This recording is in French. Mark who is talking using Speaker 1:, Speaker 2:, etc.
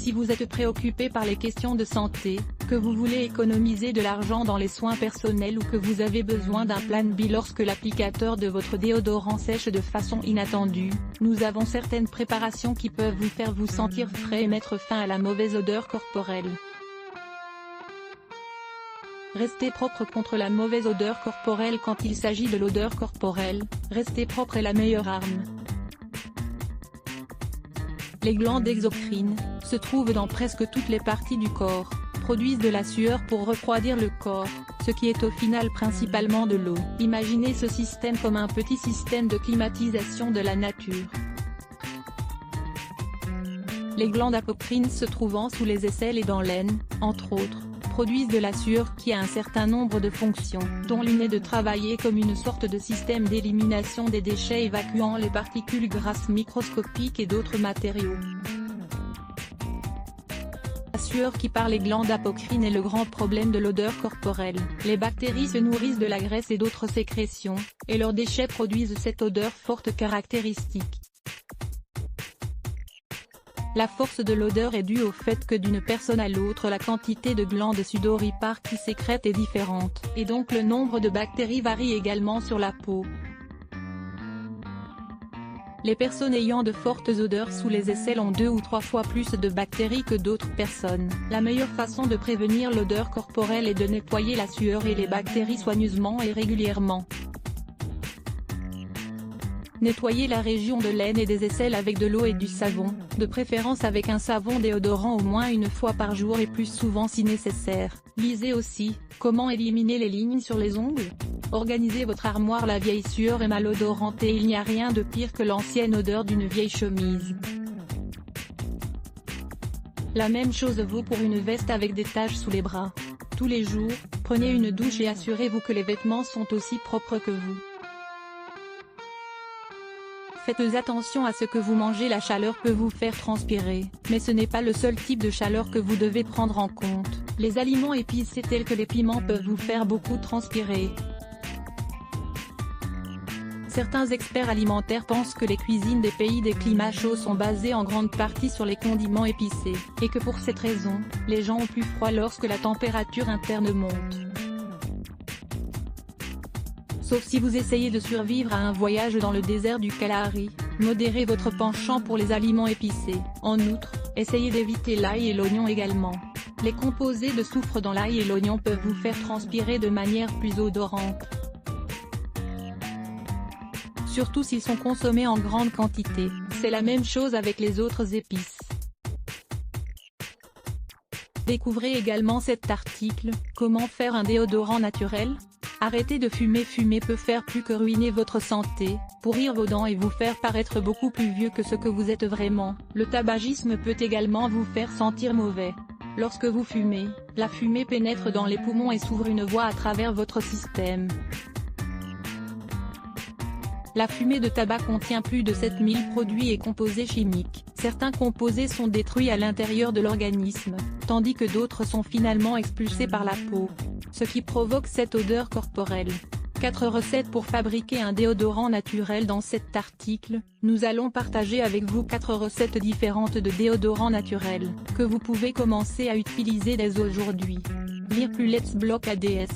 Speaker 1: Si vous êtes préoccupé par les questions de santé, que vous voulez économiser de l'argent dans les soins personnels ou que vous avez besoin d'un plan B lorsque l'applicateur de votre déodorant sèche de façon inattendue, nous avons certaines préparations qui peuvent vous faire vous sentir frais et mettre fin à la mauvaise odeur corporelle. Rester propre contre la mauvaise odeur corporelle. Quand il s'agit de l'odeur corporelle, rester propre est la meilleure arme. Les glandes exocrines, se trouvent dans presque toutes les parties du corps, produisent de la sueur pour refroidir le corps, ce qui est au final principalement de l'eau. Imaginez ce système comme un petit système de climatisation de la nature. Les glandes apocrines se trouvant sous les aisselles et dans l'aine, entre autres, produisent de la sueur qui a un certain nombre de fonctions, dont l'une est de travailler comme une sorte de système d'élimination des déchets évacuant les particules grasses microscopiques et d'autres matériaux. La sueur qui par les glandes apocrines est le grand problème de l'odeur corporelle. Les bactéries se nourrissent de la graisse et d'autres sécrétions, et leurs déchets produisent cette odeur forte caractéristique. La force de l'odeur est due au fait que d'une personne à l'autre la quantité de glandes sudoripares qui sécrètent est différente, et donc le nombre de bactéries varie également sur la peau. Les personnes ayant de fortes odeurs sous les aisselles ont 2 ou 3 fois plus de bactéries que d'autres personnes. La meilleure façon de prévenir l'odeur corporelle est de nettoyer la sueur et les bactéries soigneusement et régulièrement. Nettoyez la région de l'aine et des aisselles avec de l'eau et du savon, de préférence avec un savon déodorant au moins une fois par jour et plus souvent si nécessaire. Lisez aussi, comment éliminer les lignes sur les ongles? Organisez votre armoire. La vieille sueur est malodorante et il n'y a rien de pire que l'ancienne odeur d'une vieille chemise. La même chose vaut pour une veste avec des taches sous les bras. Tous les jours, prenez une douche et assurez-vous que les vêtements sont aussi propres que vous. Faites attention à ce que vous mangez. La chaleur peut vous faire transpirer, mais ce n'est pas le seul type de chaleur que vous devez prendre en compte. Les aliments épicés tels que les piments peuvent vous faire beaucoup transpirer. Certains experts alimentaires pensent que les cuisines des pays des climats chauds sont basées en grande partie sur les condiments épicés, et que pour cette raison, les gens ont plus froid lorsque la température interne monte. Sauf si vous essayez de survivre à un voyage dans le désert du Kalahari, modérez votre penchant pour les aliments épicés. En outre, essayez d'éviter l'ail et l'oignon également. Les composés de soufre dans l'ail et l'oignon peuvent vous faire transpirer de manière plus odorante. Surtout s'ils sont consommés en grande quantité. C'est la même chose avec les autres épices. Découvrez également cet article, comment faire un déodorant naturel? Arrêtez de fumer. Fumer peut faire plus que ruiner votre santé, pourrir vos dents et vous faire paraître beaucoup plus vieux que ce que vous êtes vraiment. Le tabagisme peut également vous faire sentir mauvais. Lorsque vous fumez, la fumée pénètre dans les poumons et s'ouvre une voie à travers votre système. La fumée de tabac contient plus de 7000 produits et composés chimiques. Certains composés sont détruits à l'intérieur de l'organisme, tandis que d'autres sont finalement expulsés par la peau, ce qui provoque cette odeur corporelle. 4 recettes pour fabriquer un déodorant naturel. Dans cet article, nous allons partager avec vous 4 recettes différentes de déodorants naturels, que vous pouvez commencer à utiliser dès aujourd'hui. Lire plus. Let's Block ADS.